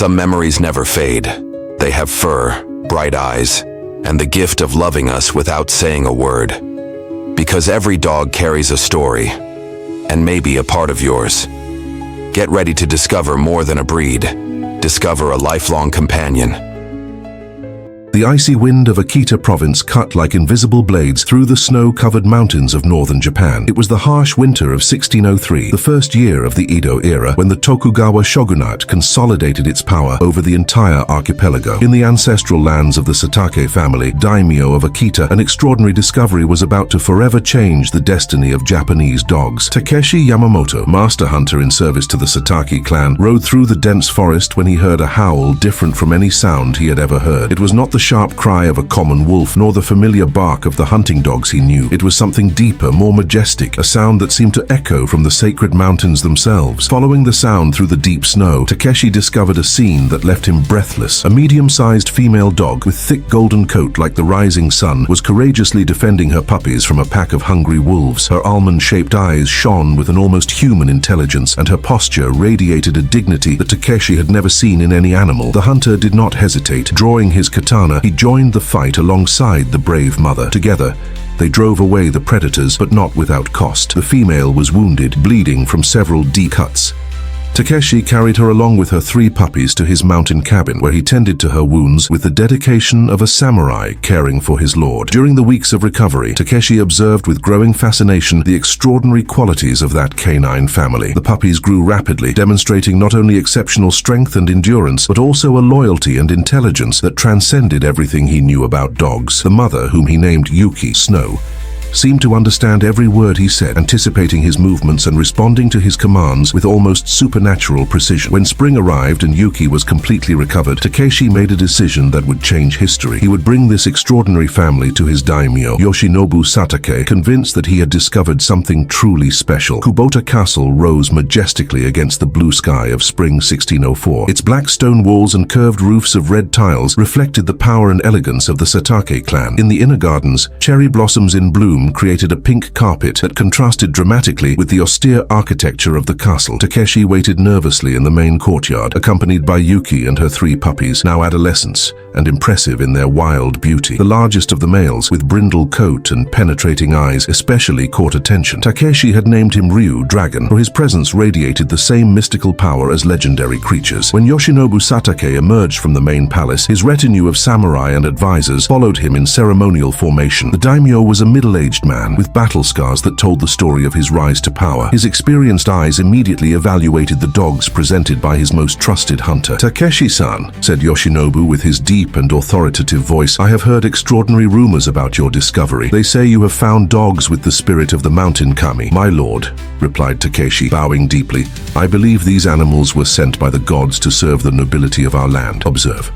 Some memories never fade. They have fur, bright eyes, and the gift of loving us without saying a word. Because every dog carries a story, and maybe a part of yours. Get ready to discover more than a breed. Discover a lifelong companion. The icy wind of Akita province cut like invisible blades through the snow-covered mountains of northern Japan. It was the harsh winter of 1603, the first year of the Edo era, when the Tokugawa shogunate consolidated its power over the entire archipelago. In the ancestral lands of the Satake family, daimyo of Akita, an extraordinary discovery was about to forever change the destiny of Japanese dogs. Takeshi Yamamoto, master hunter in service to the Satake clan, rode through the dense forest when he heard a howl different from any sound he had ever heard. It was not the sharp cry of a common wolf, nor the familiar bark of the hunting dogs he knew. It was something deeper, more majestic, a sound that seemed to echo from the sacred mountains themselves. Following the sound through the deep snow, Takeshi discovered a scene that left him breathless. A medium-sized female dog with thick golden coat like the rising sun was courageously defending her puppies from a pack of hungry wolves. Her almond-shaped eyes shone with an almost human intelligence, and her posture radiated a dignity that Takeshi had never seen in any animal. The hunter did not hesitate. Drawing his katana, he joined the fight alongside the brave mother. Together, they drove away the predators, but not without cost. The female was wounded, bleeding from several deep cuts. Takeshi carried her along with her 3 puppies to his mountain cabin, where he tended to her wounds with the dedication of a samurai caring for his lord. During the weeks of recovery, Takeshi observed with growing fascination the extraordinary qualities of that canine family. The puppies grew rapidly, demonstrating not only exceptional strength and endurance, but also a loyalty and intelligence that transcended everything he knew about dogs. The mother, whom he named Yuki, Snow, seemed to understand every word he said, anticipating his movements and responding to his commands with almost supernatural precision. When spring arrived and Yuki was completely recovered, Takeshi made a decision that would change history. He would bring this extraordinary family to his daimyo, Yoshinobu Satake, convinced that he had discovered something truly special. Kubota Castle rose majestically against the blue sky of spring 1604. Its black stone walls and curved roofs of red tiles reflected the power and elegance of the Satake clan. In the inner gardens, cherry blossoms in bloom created a pink carpet that contrasted dramatically with the austere architecture of the castle. Takeshi waited nervously in the main courtyard, accompanied by Yuki and her 3 puppies, now adolescents and impressive in their wild beauty. The largest of the males, with brindle coat and penetrating eyes, especially caught attention. Takeshi had named him Ryu, Dragon, for his presence radiated the same mystical power as legendary creatures. When Yoshinobu Satake emerged from the main palace, his retinue of samurai and advisors followed him in ceremonial formation. The daimyo was a middle-aged man with battle scars that told the story of his rise to power. His experienced eyes immediately evaluated the dogs presented by his most trusted hunter. "Takeshi-san," said Yoshinobu with his deep and authoritative voice, "I have heard extraordinary rumors about your discovery. They say you have found dogs with the spirit of the mountain kami." "My lord," replied Takeshi, bowing deeply, "I believe these animals were sent by the gods to serve the nobility of our land." Observe.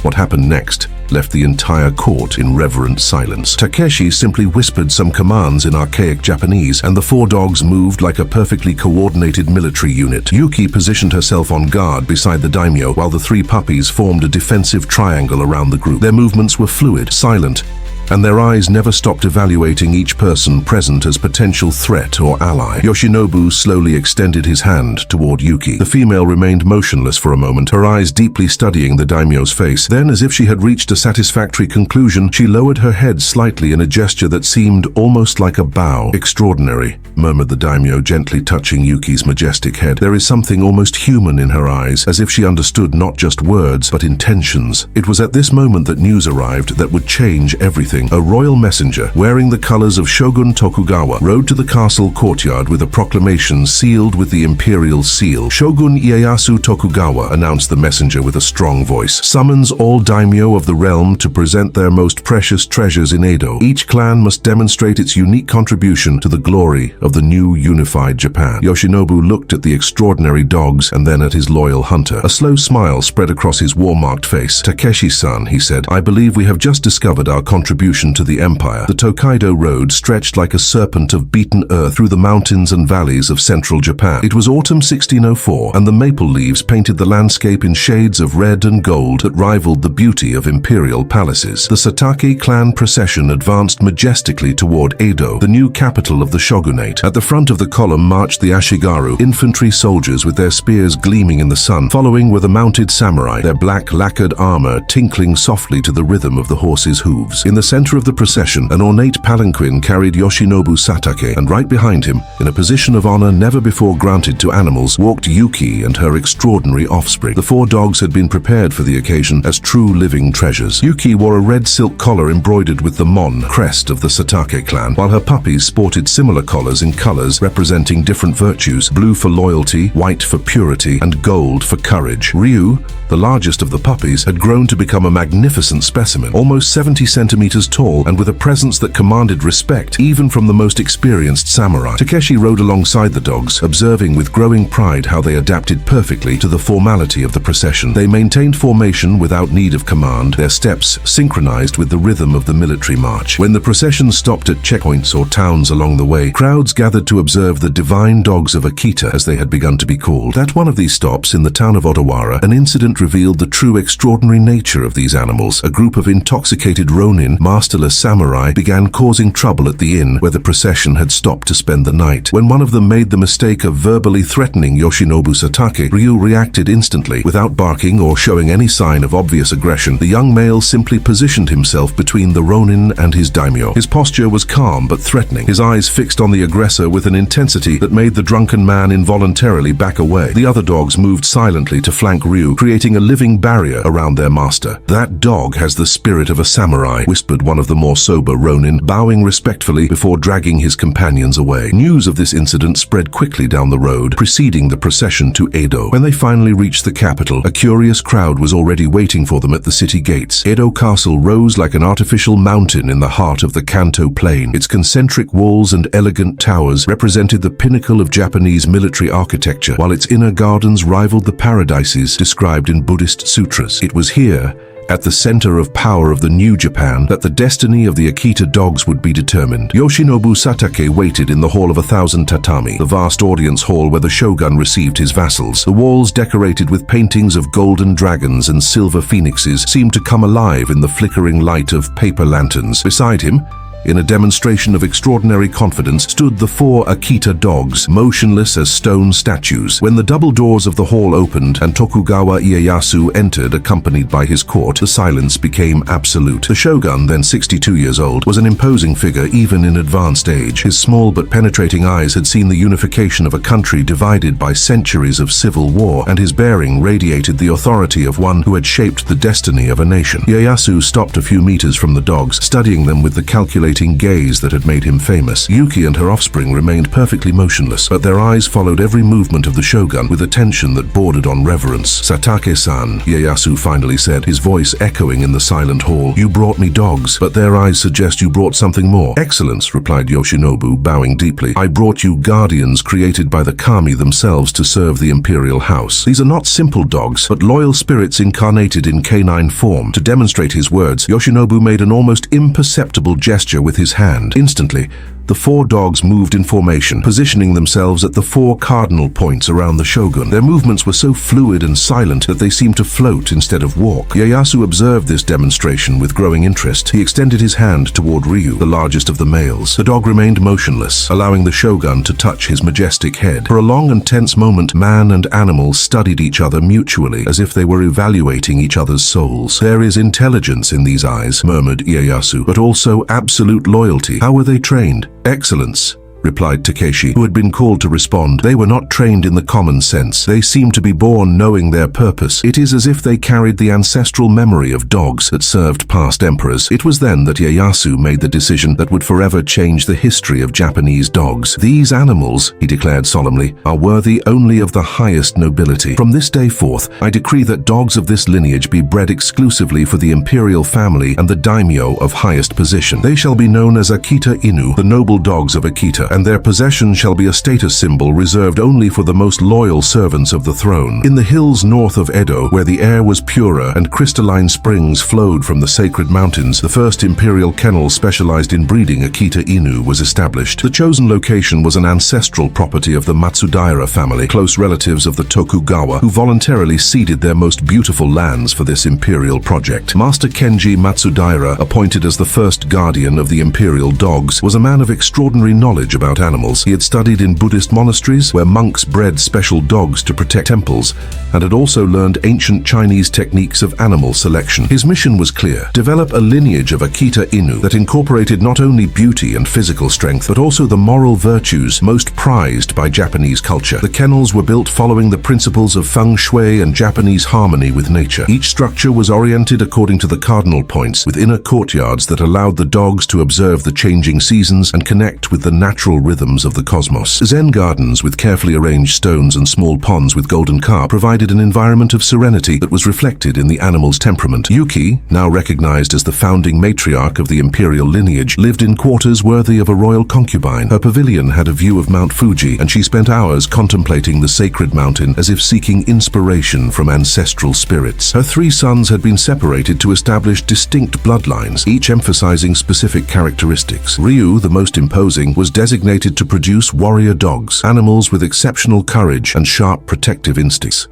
What happened next left the entire court in reverent silence. Takeshi simply whispered some commands in archaic Japanese, and the 4 dogs moved like a perfectly coordinated military unit. Yuki positioned herself on guard beside the daimyo, while the 3 puppies formed a defensive triangle around the group. Their movements were fluid, silent, and their eyes never stopped evaluating each person present as potential threat or ally. Yoshinobu slowly extended his hand toward Yuki. The female remained motionless for a moment, her eyes deeply studying the daimyo's face. Then, as if she had reached a satisfactory conclusion, she lowered her head slightly in a gesture that seemed almost like a bow. "Extraordinary," murmured the daimyo, gently touching Yuki's majestic head. There is something almost human in her eyes, as if she understood not just words, but intentions. It was at this moment that news arrived that would change everything. A royal messenger, wearing the colors of Shogun Tokugawa, rode to the castle courtyard with a proclamation sealed with the imperial seal. "Shogun Ieyasu Tokugawa," announced the messenger with a strong voice, "summons all daimyo of the realm to present their most precious treasures in Edo. Each clan must demonstrate its unique contribution to the glory of the new unified Japan." Yoshinobu looked at the extraordinary dogs and then at his loyal hunter. A slow smile spread across his war-marked face. "Takeshi-san," he said, "I believe we have just discovered our contribution contribution to the empire. The Tokaido Road stretched like a serpent of beaten earth through the mountains and valleys of central Japan. It was autumn 1604, and the maple leaves painted the landscape in shades of red and gold that rivaled the beauty of imperial palaces. The Satake clan procession advanced majestically toward Edo, the new capital of the shogunate. At the front of the column marched the Ashigaru, infantry soldiers with their spears gleaming in the sun. Following were the mounted samurai, their black lacquered armor tinkling softly to the rhythm of the horses' hooves. In the center of the procession, an ornate palanquin carried Yoshinobu Satake, and right behind him, in a position of honor never before granted to animals, walked Yuki and her extraordinary offspring. The 4 dogs had been prepared for the occasion as true living treasures. Yuki wore a red silk collar embroidered with the Mon crest of the Satake clan, while her puppies sported similar collars in colors representing different virtues: blue for loyalty, white for purity, and gold for courage. Ryu, the largest of the puppies, had grown to become a magnificent specimen, almost 70 centimeters tall and with a presence that commanded respect even from the most experienced samurai. Takeshi rode alongside the dogs, observing with growing pride how they adapted perfectly to the formality of the procession. They maintained formation without need of command, their steps synchronized with the rhythm of the military march. When the procession stopped at checkpoints or towns along the way, crowds gathered to observe the divine dogs of Akita, as they had begun to be called. At one of these stops, in the town of Odawara, an incident revealed the true extraordinary nature of these animals. A group of intoxicated ronin, masterless samurai, began causing trouble at the inn where the procession had stopped to spend the night. When one of them made the mistake of verbally threatening Yoshinobu Satake, Ryu reacted instantly. Without barking or showing any sign of obvious aggression, the young male simply positioned himself between the ronin and his daimyo. His posture was calm but threatening, his eyes fixed on the aggressor with an intensity that made the drunken man involuntarily back away. The other dogs moved silently to flank Ryu, creating a living barrier around their master. "That dog has the spirit of a samurai," whispered one of the more sober ronin, bowing respectfully before dragging his companions away. News of this incident spread quickly down the road, preceding the procession to Edo. When they finally reached the capital, a curious crowd was already waiting for them at the city gates. Edo Castle rose like an artificial mountain in the heart of the Kanto Plain. Its concentric walls and elegant towers represented the pinnacle of Japanese military architecture, while its inner gardens rivaled the paradises described in Buddhist sutras. It was here, at the center of power of the new Japan, that the destiny of the Akita dogs would be determined. Yoshinobu Satake waited in the Hall of 1,000 Tatami, the vast audience hall where the shogun received his vassals. The walls, decorated with paintings of golden dragons and silver phoenixes, seemed to come alive in the flickering light of paper lanterns. Beside him, in a demonstration of extraordinary confidence, stood the 4 Akita dogs, motionless as stone statues. When the double doors of the hall opened and Tokugawa Ieyasu entered accompanied by his court, the silence became absolute. The shogun, then 62 years old, was an imposing figure even in advanced age. His small but penetrating eyes had seen the unification of a country divided by centuries of civil war, and his bearing radiated the authority of one who had shaped the destiny of a nation. Ieyasu stopped a few meters from the dogs, studying them with the calculating gaze that had made him famous. Yuki and her offspring remained perfectly motionless, but their eyes followed every movement of the shogun with attention that bordered on reverence. "Satake-san," Ieyasu finally said, his voice echoing in the silent hall. "You brought me dogs, but their eyes suggest you brought something more." "Excellence," replied Yoshinobu, bowing deeply. "I brought you guardians created by the kami themselves to serve the imperial house. These are not simple dogs, but loyal spirits incarnated in canine form." To demonstrate his words, Yoshinobu made an almost imperceptible gesture with his hand. Instantly, the 4 dogs moved in formation, positioning themselves at the 4 cardinal points around the shogun. Their movements were so fluid and silent that they seemed to float instead of walk. Ieyasu observed this demonstration with growing interest. He extended his hand toward Ryu, the largest of the males. The dog remained motionless, allowing the shogun to touch his majestic head. For a long and tense moment, man and animal studied each other mutually, as if they were evaluating each other's souls. "There is intelligence in these eyes," murmured Ieyasu, "but also absolute loyalty. How were they trained?" "Excellence," replied Takeshi, who had been called to respond. "They were not trained in the common sense. They seemed to be born knowing their purpose. It is as if they carried the ancestral memory of dogs that served past emperors." It was then that Ieyasu made the decision that would forever change the history of Japanese dogs. "These animals," he declared solemnly, "are worthy only of the highest nobility. From this day forth, I decree that dogs of this lineage be bred exclusively for the imperial family and the daimyo of highest position. They shall be known as Akita Inu, the noble dogs of Akita. and their possession shall be a status symbol reserved only for the most loyal servants of the throne. In the hills north of Edo, where the air was purer and crystalline springs flowed from the sacred mountains, the first imperial kennel specialized in breeding Akita Inu was established. The chosen location was an ancestral property of the Matsudaira family, close relatives of the Tokugawa, who voluntarily ceded their most beautiful lands for this imperial project. Master Kenji Matsudaira, appointed as the first guardian of the imperial dogs, was a man of extraordinary knowledge about animals. He had studied in Buddhist monasteries, where monks bred special dogs to protect temples, and had also learned ancient Chinese techniques of animal selection. His mission was clear: develop a lineage of Akita Inu that incorporated not only beauty and physical strength, but also the moral virtues most prized by Japanese culture. The kennels were built following the principles of feng shui and Japanese harmony with nature. Each structure was oriented according to the cardinal points, with inner courtyards that allowed the dogs to observe the changing seasons and connect with the natural rhythms of the cosmos. Zen gardens with carefully arranged stones and small ponds with golden carp provided an environment of serenity that was reflected in the animal's temperament. Yuki, now recognized as the founding matriarch of the imperial lineage, lived in quarters worthy of a royal concubine. Her pavilion had a view of Mount Fuji, and she spent hours contemplating the sacred mountain as if seeking inspiration from ancestral spirits. Her 3 sons had been separated to establish distinct bloodlines, each emphasizing specific characteristics. Ryu, the most imposing, was designated to produce warrior dogs, animals with exceptional courage and sharp protective instincts.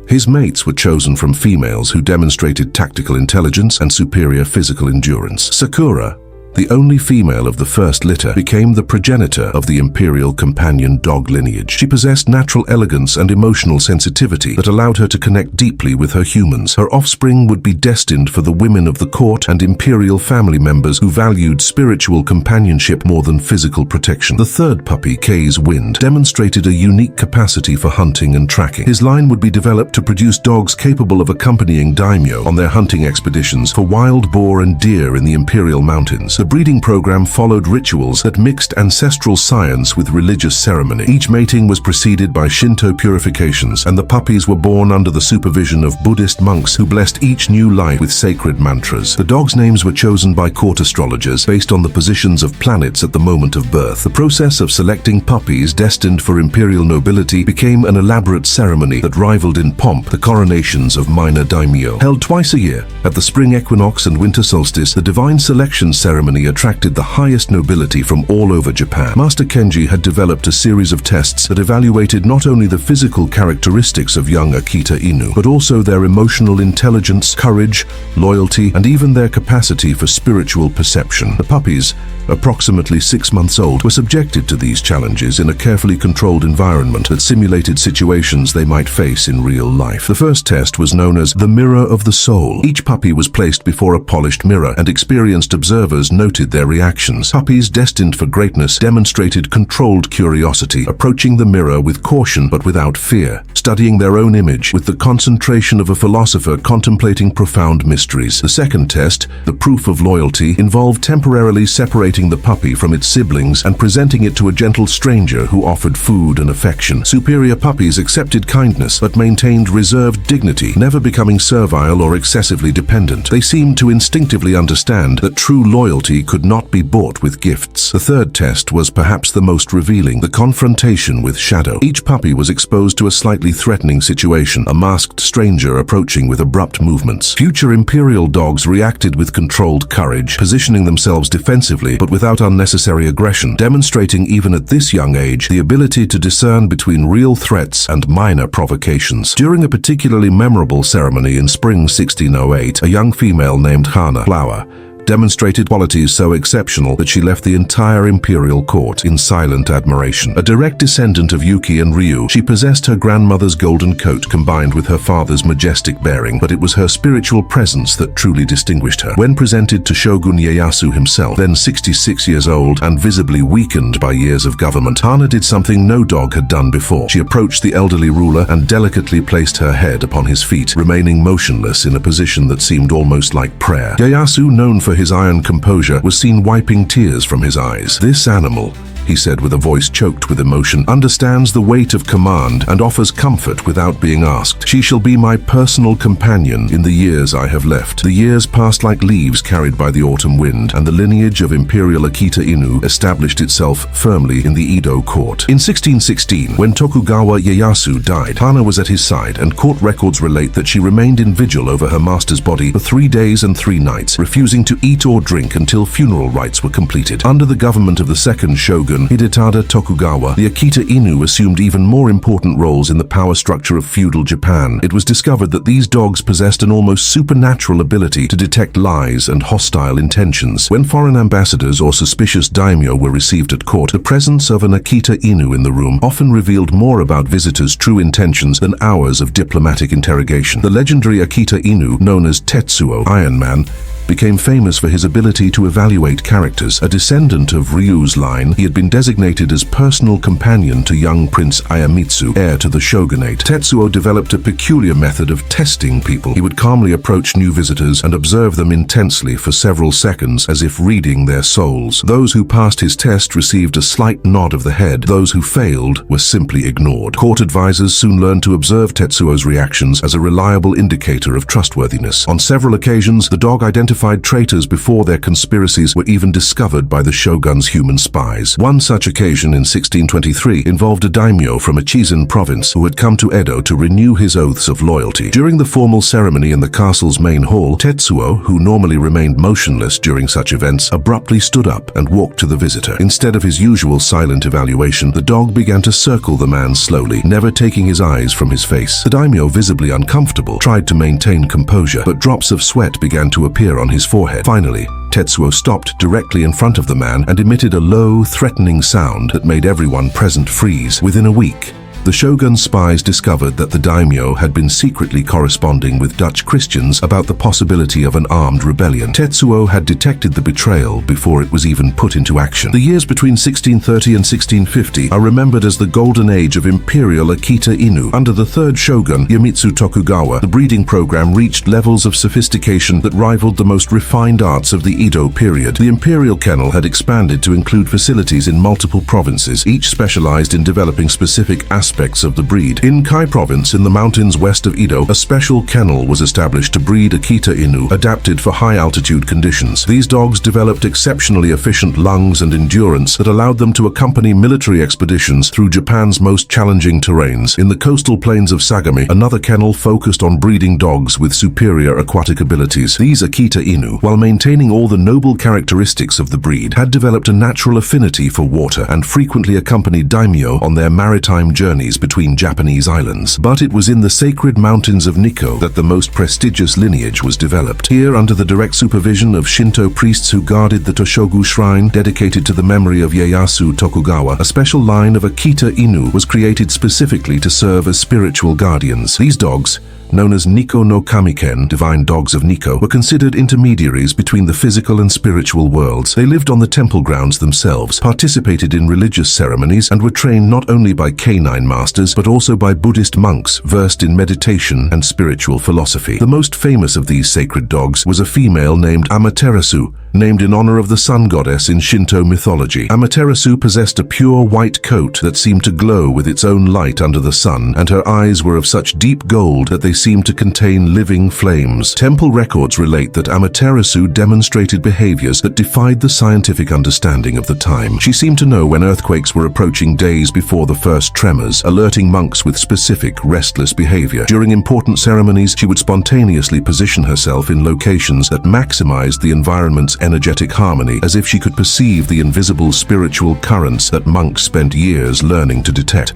His mates were chosen from females who demonstrated tactical intelligence and superior physical endurance. Sakura, the only female of the first litter, became the progenitor of the imperial companion dog lineage. She possessed natural elegance and emotional sensitivity that allowed her to connect deeply with her humans. Her offspring would be destined for the women of the court and imperial family members who valued spiritual companionship more than physical protection. The third puppy, Kei's Wind, demonstrated a unique capacity for hunting and tracking. His line would be developed to produce dogs capable of accompanying daimyo on their hunting expeditions for wild boar and deer in the imperial mountains. The breeding program followed rituals that mixed ancestral science with religious ceremony. Each mating was preceded by Shinto purifications, and the puppies were born under the supervision of Buddhist monks who blessed each new life with sacred mantras. The dogs' names were chosen by court astrologers based on the positions of planets at the moment of birth. The process of selecting puppies destined for imperial nobility became an elaborate ceremony that rivaled in pomp the coronations of minor daimyo. Held twice a year, at the spring equinox and winter solstice, the divine selection ceremony attracted the highest nobility from all over Japan. Master Kenji had developed a series of tests that evaluated not only the physical characteristics of young Akita Inu, but also their emotional intelligence, courage, loyalty, and even their capacity for spiritual perception. The puppies, approximately 6 months old, were subjected to these challenges in a carefully controlled environment that simulated situations they might face in real life. The first test was known as the Mirror of the Soul. Each puppy was placed before a polished mirror, and experienced observers noted their reactions. Puppies destined for greatness demonstrated controlled curiosity, approaching the mirror with caution but without fear, studying their own image with the concentration of a philosopher contemplating profound mysteries. The second test, the Proof of Loyalty, involved temporarily separating the puppy from its siblings and presenting it to a gentle stranger who offered food and affection. Superior puppies accepted kindness but maintained reserved dignity, never becoming servile or excessively dependent. They seemed to instinctively understand that true loyalty could not be bought with gifts. The third test was perhaps the most revealing, the confrontation with shadow. Each puppy was exposed to a slightly threatening situation, a masked stranger approaching with abrupt movements. Future imperial dogs reacted with controlled courage, positioning themselves defensively but without unnecessary aggression, demonstrating even at this young age the ability to discern between real threats and minor provocations. During a particularly memorable ceremony in spring 1608, a young female named Hana Flower demonstrated qualities so exceptional that she left the entire imperial court in silent admiration. A direct descendant of Yuki and Ryu, she possessed her grandmother's golden coat combined with her father's majestic bearing, but it was her spiritual presence that truly distinguished her. When presented to Shogun Ieyasu himself, then 66 years old and visibly weakened by years of government, Hana did something no dog had done before. She approached the elderly ruler and delicately placed her head upon his feet, remaining motionless in a position that seemed almost like prayer. Ieyasu, known for his iron composure, was seen wiping tears from his eyes. This animal, he said with a voice choked with emotion, understands the weight of command and offers comfort without being asked. She shall be my personal companion in the years I have left. The years passed like leaves carried by the autumn wind, and the lineage of Imperial Akita Inu established itself firmly in the Edo court. In 1616, when Tokugawa Ieyasu died, Hana was at his side, and court records relate that she remained in vigil over her master's body for 3 days and 3 nights, refusing to eat or drink until funeral rites were completed. Under the government of the second shogun, Hidetada Tokugawa, the Akita Inu assumed even more important roles in the power structure of feudal Japan. It was discovered that these dogs possessed an almost supernatural ability to detect lies and hostile intentions. When foreign ambassadors or suspicious daimyo were received at court, the presence of an Akita Inu in the room often revealed more about visitors' true intentions than hours of diplomatic interrogation. The legendary Akita Inu, known as Tetsuo, Iron Man, became famous for his ability to evaluate characters. A descendant of Ryu's line, he had been designated as personal companion to young Prince Ieyasu, heir to the shogunate. Tetsuo developed a peculiar method of testing people. He would calmly approach new visitors and observe them intensely for several seconds, as if reading their souls. Those who passed his test received a slight nod of the head. Those who failed were simply ignored. Court advisors soon learned to observe Tetsuo's reactions as a reliable indicator of trustworthiness. On several occasions, the dog identified traitors before their conspiracies were even discovered by the shogun's human spies. One such occasion in 1623 involved a daimyo from Echizen province who had come to Edo to renew his oaths of loyalty. During the formal ceremony in the castle's main hall, Tetsuo, who normally remained motionless during such events, abruptly stood up and walked to the visitor. Instead of his usual silent evaluation, the dog began to circle the man slowly, never taking his eyes from his face. The daimyo, visibly uncomfortable, tried to maintain composure, but drops of sweat began to appear on his forehead. Finally, Tetsuo stopped directly in front of the man and emitted a low, threatening sound that made everyone present freeze. Within a week, the shogun's spies discovered that the daimyo had been secretly corresponding with Dutch Christians about the possibility of an armed rebellion. Tetsuo had detected the betrayal before it was even put into action. The years between 1630 and 1650 are remembered as the golden age of Imperial Akita Inu. Under the third shogun, Ieyasu Tokugawa, the breeding program reached levels of sophistication that rivaled the most refined arts of the Edo period. The imperial kennel had expanded to include facilities in multiple provinces, each specialized in developing specific aspects of the breed. In Kai province, in the mountains west of Edo, a special kennel was established to breed Akita Inu, adapted for high-altitude conditions. These dogs developed exceptionally efficient lungs and endurance that allowed them to accompany military expeditions through Japan's most challenging terrains. In the coastal plains of Sagami, another kennel focused on breeding dogs with superior aquatic abilities. These Akita Inu, while maintaining all the noble characteristics of the breed, had developed a natural affinity for water and frequently accompanied daimyo on their maritime journeys between Japanese islands. But it was in the sacred mountains of Nikko that the most prestigious lineage was developed. Here, under the direct supervision of Shinto priests who guarded the Toshogu shrine dedicated to the memory of Ieyasu Tokugawa, a special line of Akita Inu was created specifically to serve as spiritual guardians. These dogs, known as Nikko no Kamiken, divine dogs of Nikko, were considered intermediaries between the physical and spiritual worlds. They lived on the temple grounds themselves, participated in religious ceremonies, and were trained not only by canine masters, but also by Buddhist monks versed in meditation and spiritual philosophy. The most famous of these sacred dogs was a female named Amaterasu, named in honor of the sun goddess in Shinto mythology. Amaterasu possessed a pure white coat that seemed to glow with its own light under the sun, and her eyes were of such deep gold that they seemed to contain living flames. Temple records relate that Amaterasu demonstrated behaviors that defied the scientific understanding of the time. She seemed to know when earthquakes were approaching days before the first tremors, alerting monks with specific restless behavior. During important ceremonies, she would spontaneously position herself in locations that maximized the environment's energetic harmony, as if she could perceive the invisible spiritual currents that monks spent years learning to detect.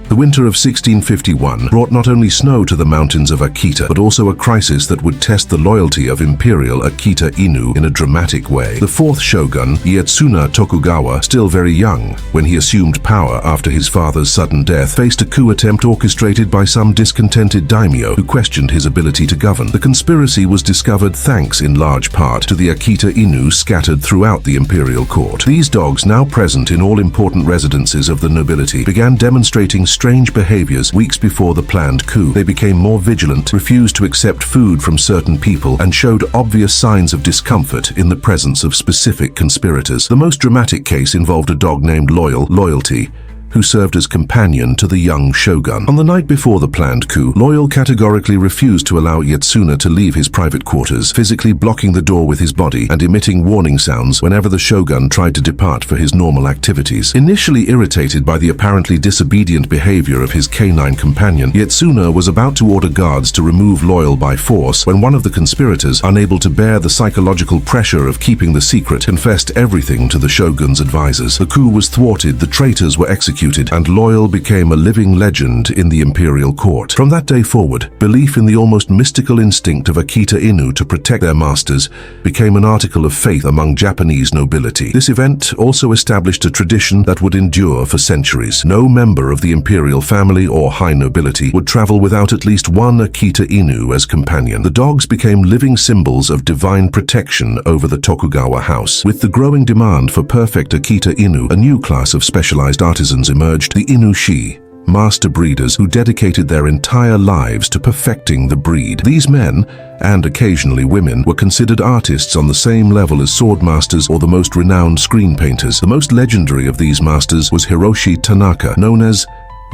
The winter of 1651 brought not only snow to the mountains of Akita, but also a crisis that would test the loyalty of Imperial Akita Inu in a dramatic way. The fourth shogun, Ieyasu Tokugawa, still very young when he assumed power after his father's sudden death, faced a coup attempt orchestrated by some discontented daimyo who questioned his ability to govern. The conspiracy was discovered thanks in large part to the Akita Inu scattered throughout the imperial court. These dogs, now present in all important residences of the nobility, began demonstrating strange behaviors weeks before the planned coup. They became more vigilant, refused to accept food from certain people, and showed obvious signs of discomfort in the presence of specific conspirators. The most dramatic case involved a dog named Loyalty, who served as companion to the young shogun. On the night before the planned coup, Loyal categorically refused to allow Yatsuna to leave his private quarters, physically blocking the door with his body and emitting warning sounds whenever the shogun tried to depart for his normal activities. Initially irritated by the apparently disobedient behavior of his canine companion, Yatsuna was about to order guards to remove Loyal by force when one of the conspirators, unable to bear the psychological pressure of keeping the secret, confessed everything to the shogun's advisors. The coup was thwarted, the traitors were executed, and Loyal became a living legend in the imperial court. From that day forward, belief in the almost mystical instinct of Akita Inu to protect their masters became an article of faith among Japanese nobility. This event also established a tradition that would endure for centuries. No member of the imperial family or high nobility would travel without at least one Akita Inu as companion. The dogs became living symbols of divine protection over the Tokugawa house. With the growing demand for perfect Akita Inu, a new class of specialized artisans emerged, the Inushi, master breeders who dedicated their entire lives to perfecting the breed. These men, and occasionally women, were considered artists on the same level as sword masters or the most renowned screen painters. The most legendary of these masters was Hiroshi Tanaka, known as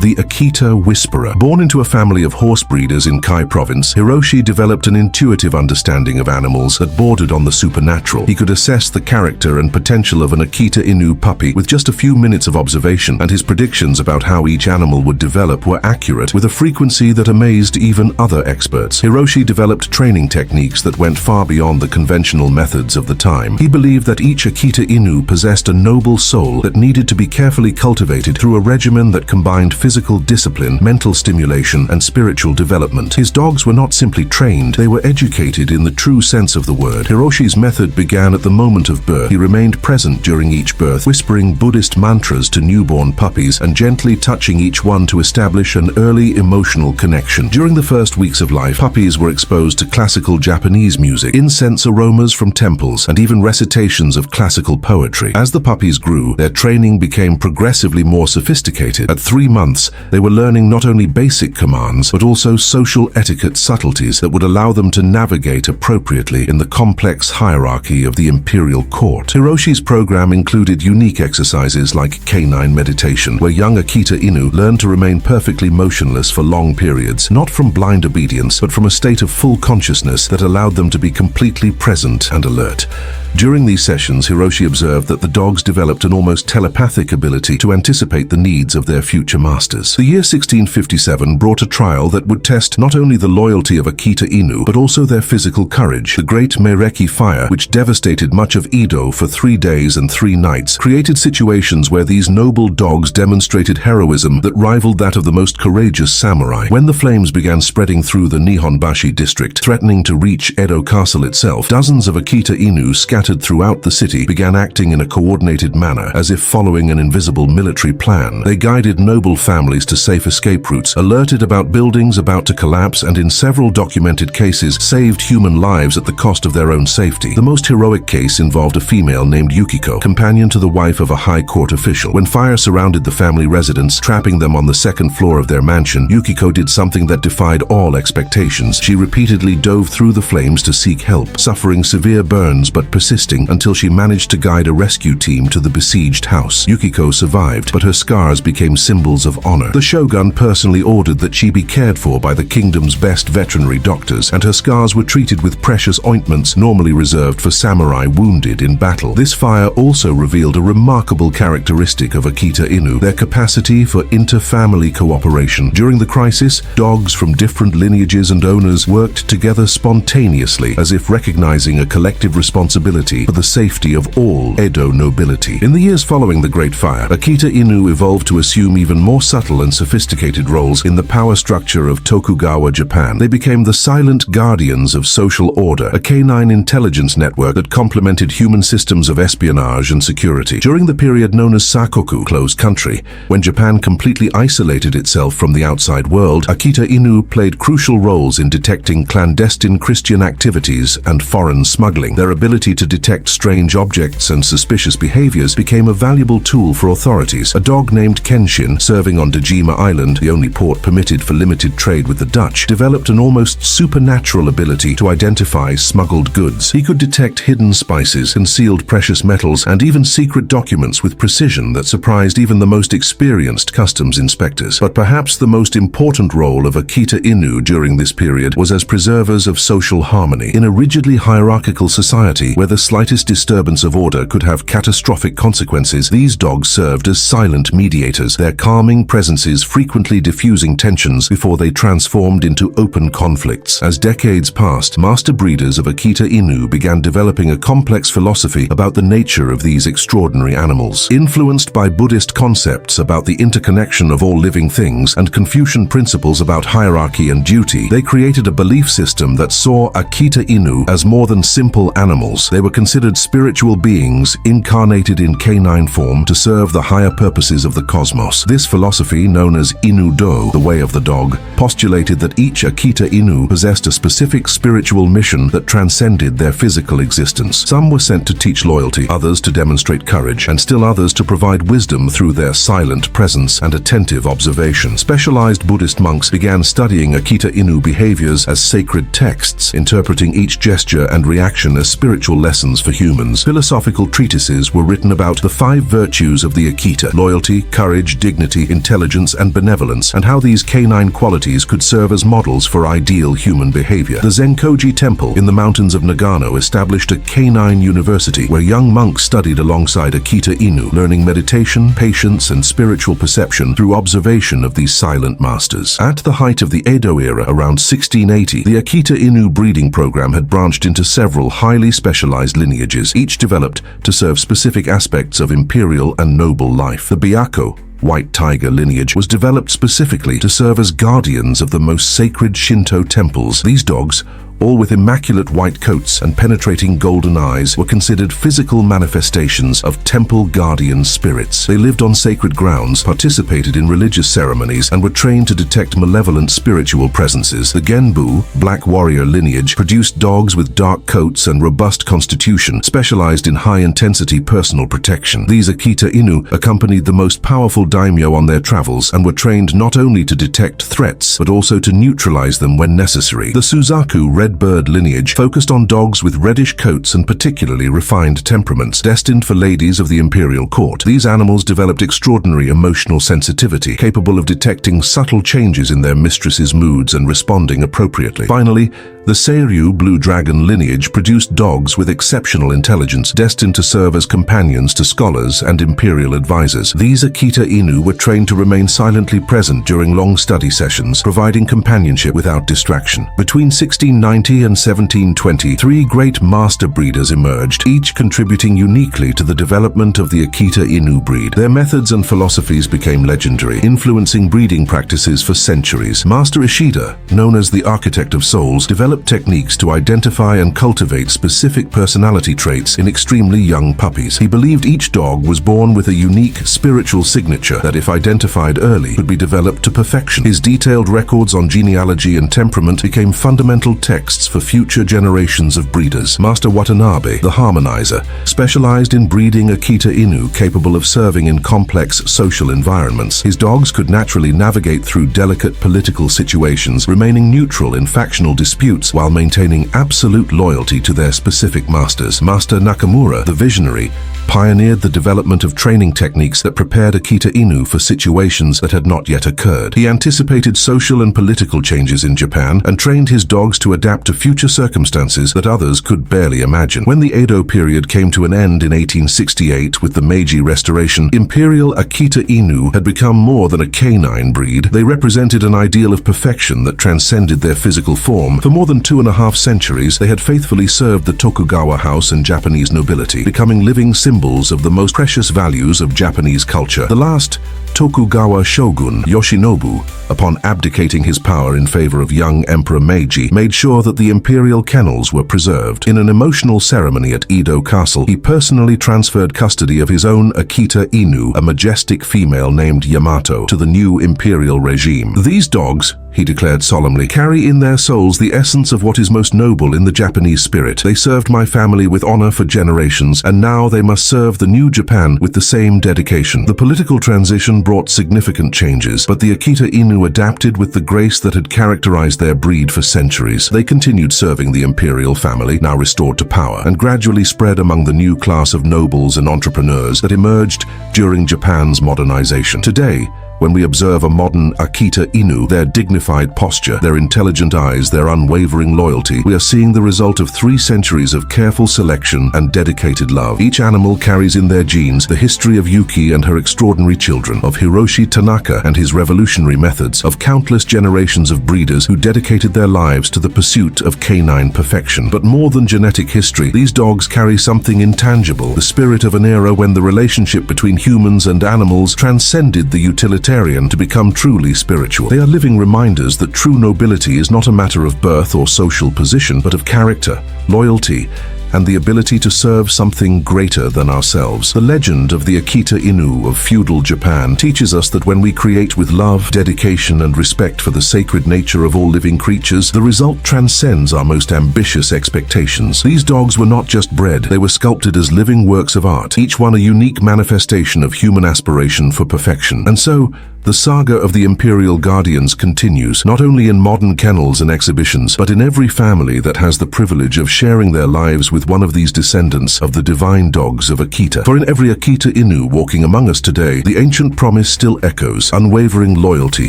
the Akita Whisperer. Born into a family of horse breeders in Kai province, Hiroshi developed an intuitive understanding of animals that bordered on the supernatural. He could assess the character and potential of an Akita Inu puppy with just a few minutes of observation, and his predictions about how each animal would develop were accurate with a frequency that amazed even other experts. Hiroshi developed training techniques that went far beyond the conventional methods of the time. He believed that each Akita Inu possessed a noble soul that needed to be carefully cultivated through a regimen that combined physical discipline, mental stimulation, and spiritual development. His dogs were not simply trained, they were educated in the true sense of the word. Hiroshi's method began at the moment of birth. He remained present during each birth, whispering Buddhist mantras to newborn puppies and gently touching each one to establish an early emotional connection. During the first weeks of life, puppies were exposed to classical Japanese music, incense aromas from temples, and even recitations of classical poetry. As the puppies grew, their training became progressively more sophisticated. At 3 months, they were learning not only basic commands, but also social etiquette subtleties that would allow them to navigate appropriately in the complex hierarchy of the imperial court. Hiroshi's program included unique exercises like canine meditation, where young Akita Inu learned to remain perfectly motionless for long periods, not from blind obedience, but from a state of full consciousness that allowed them to be completely present and alert. During these sessions, Hiroshi observed that the dogs developed an almost telepathic ability to anticipate the needs of their future masters. The year 1657 brought a trial that would test not only the loyalty of Akita Inu, but also their physical courage. The Great Edo Fire, which devastated much of Edo for 3 days and 3 nights, created situations where these noble dogs demonstrated heroism that rivaled that of the most courageous samurai. When the flames began spreading through the Nihonbashi district, threatening to reach Edo Castle itself, dozens of Akita Inu scattered throughout the city began acting in a coordinated manner, as if following an invisible military plan. They guided noble families to safe escape routes, alerted about buildings about to collapse, and in several documented cases saved human lives at the cost of their own safety. The most heroic case involved a female named Yukiko, companion to the wife of a high court official. When fire surrounded the family residence, trapping them on the 2nd floor of their mansion, Yukiko did something that defied all expectations. She repeatedly dove through the flames to seek help, suffering severe burns but persisting until she managed to guide a rescue team to the besieged house. Yukiko survived, but her scars became symbols of honor. The shogun personally ordered that she be cared for by the kingdom's best veterinary doctors, and her scars were treated with precious ointments normally reserved for samurai wounded in battle. This fire also revealed a remarkable characteristic of Akita Inu, their capacity for inter-family cooperation. During the crisis, dogs from different lineages and owners worked together spontaneously, as if recognizing a collective responsibility for the safety of all Edo nobility. In the years following the Great Fire, Akita Inu evolved to assume even more subtle and sophisticated roles in the power structure of Tokugawa Japan. They became the silent guardians of social order, a canine intelligence network that complemented human systems of espionage and security. During the period known as Sakoku, closed country, when Japan completely isolated itself from the outside world, Akita Inu played crucial roles in detecting clandestine Christian activities and foreign smuggling. Their ability to detect strange objects and suspicious behaviors became a valuable tool for authorities. A dog named Kenshin, serving operating on Dejima Island, the only port permitted for limited trade with the Dutch, developed an almost supernatural ability to identify smuggled goods. He could detect hidden spices, concealed precious metals, and even secret documents with precision that surprised even the most experienced customs inspectors. But perhaps the most important role of Akita Inu during this period was as preservers of social harmony. In a rigidly hierarchical society where the slightest disturbance of order could have catastrophic consequences, these dogs served as silent mediators, their calming presences frequently diffusing tensions before they transformed into open conflicts. As decades passed, master breeders of Akita Inu began developing a complex philosophy about the nature of these extraordinary animals. Influenced by Buddhist concepts about the interconnection of all living things and Confucian principles about hierarchy and duty, they created a belief system that saw Akita Inu as more than simple animals. They were considered spiritual beings incarnated in canine form to serve the higher purposes of the cosmos. This philosophy, known as Inudo, the way of the dog, postulated that each Akita Inu possessed a specific spiritual mission that transcended their physical existence. Some were sent to teach loyalty, others to demonstrate courage, and still others to provide wisdom through their silent presence and attentive observation. Specialized Buddhist monks began studying Akita Inu behaviors as sacred texts, interpreting each gesture and reaction as spiritual lessons for humans. Philosophical treatises were written about the 5 virtues of the Akita: loyalty, courage, dignity, intelligence, and benevolence, and how these canine qualities could serve as models for ideal human behavior. The Zenkoji Temple in the mountains of Nagano established a canine university where young monks studied alongside Akita Inu, learning meditation, patience, and spiritual perception through observation of these silent masters. At the height of the Edo era, around 1680, the Akita Inu breeding program had branched into several highly specialized lineages, each developed to serve specific aspects of imperial and noble life. The Byako, White Tiger lineage, was developed specifically to serve as guardians of the most sacred Shinto temples. These dogs, all with immaculate white coats and penetrating golden eyes, were considered physical manifestations of temple guardian spirits. They lived on sacred grounds, participated in religious ceremonies, and were trained to detect malevolent spiritual presences. The Genbu, Black Warrior lineage, produced dogs with dark coats and robust constitution, specialized in high-intensity personal protection. These Akita Inu accompanied the most powerful daimyo on their travels and were trained not only to detect threats, but also to neutralize them when necessary. The Suzaku Red Bird lineage focused on dogs with reddish coats and particularly refined temperaments, destined for ladies of the imperial court. These animals developed extraordinary emotional sensitivity, capable of detecting subtle changes in their mistress's moods and responding appropriately. Finally, the Seiryu Blue Dragon lineage produced dogs with exceptional intelligence, destined to serve as companions to scholars and imperial advisors. These Akita Inu were trained to remain silently present during long study sessions, providing companionship without distraction. Between 1690 and 1720, 3 great master breeders emerged, each contributing uniquely to the development of the Akita Inu breed. Their methods and philosophies became legendary, influencing breeding practices for centuries. Master Ishida, known as the Architect of Souls, developed techniques to identify and cultivate specific personality traits in extremely young puppies. He believed each dog was born with a unique spiritual signature that, if identified early, could be developed to perfection. His detailed records on genealogy and temperament became fundamental texts for future generations of breeders. Master Watanabe, the Harmonizer, specialized in breeding Akita Inu capable of serving in complex social environments. His dogs could naturally navigate through delicate political situations, remaining neutral in factional disputes while maintaining absolute loyalty to their specific masters. Master Nakamura, the Visionary, pioneered the development of training techniques that prepared Akita Inu for situations that had not yet occurred. He anticipated social and political changes in Japan and trained his dogs to adapt to future circumstances that others could barely imagine. When the Edo period came to an end in 1868 with the Meiji Restoration, Imperial Akita Inu had become more than a canine breed. They represented an ideal of perfection that transcended their physical form. For more than 2.5 centuries, they had faithfully served the Tokugawa house and Japanese nobility, becoming living symbols of the most precious values of Japanese culture. The last Tokugawa shogun, Yoshinobu, upon abdicating his power in favor of young Emperor Meiji, made sure that the imperial kennels were preserved. In an emotional ceremony at Edo Castle, he personally transferred custody of his own Akita Inu, a majestic female named Yamato, to the new imperial regime. These dogs, he declared solemnly, carry in their souls the essence of what is most noble in the Japanese spirit. They served my family with honor for generations, and now they must serve the new Japan with the same dedication. The political transition brought significant changes, but the Akita Inu adapted with the grace that had characterized their breed for centuries. They continued serving the imperial family, now restored to power, and gradually spread among the new class of nobles and entrepreneurs that emerged during Japan's modernization. Today, when we observe a modern Akita Inu, their dignified posture, their intelligent eyes, their unwavering loyalty, we are seeing the result of 3 centuries of careful selection and dedicated love. Each animal carries in their genes the history of Yuki and her extraordinary children, of Hiroshi Tanaka and his revolutionary methods, of countless generations of breeders who dedicated their lives to the pursuit of canine perfection. But more than genetic history, these dogs carry something intangible, the spirit of an era when the relationship between humans and animals transcended the utilitarian to become truly spiritual. They are living reminders that true nobility is not a matter of birth or social position, but of character, loyalty, and the ability to serve something greater than ourselves. The legend of the Akita Inu of feudal Japan teaches us that when we create with love, dedication, and respect for the sacred nature of all living creatures, the result transcends our most ambitious expectations. These dogs were not just bred, they were sculpted as living works of art, each one a unique manifestation of human aspiration for perfection. And so, the saga of the Imperial Guardians continues, not only in modern kennels and exhibitions, but in every family that has the privilege of sharing their lives with one of these descendants of the divine dogs of Akita. For in every Akita Inu walking among us today, the ancient promise still echoes: unwavering loyalty,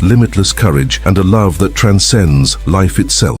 limitless courage, and a love that transcends life itself.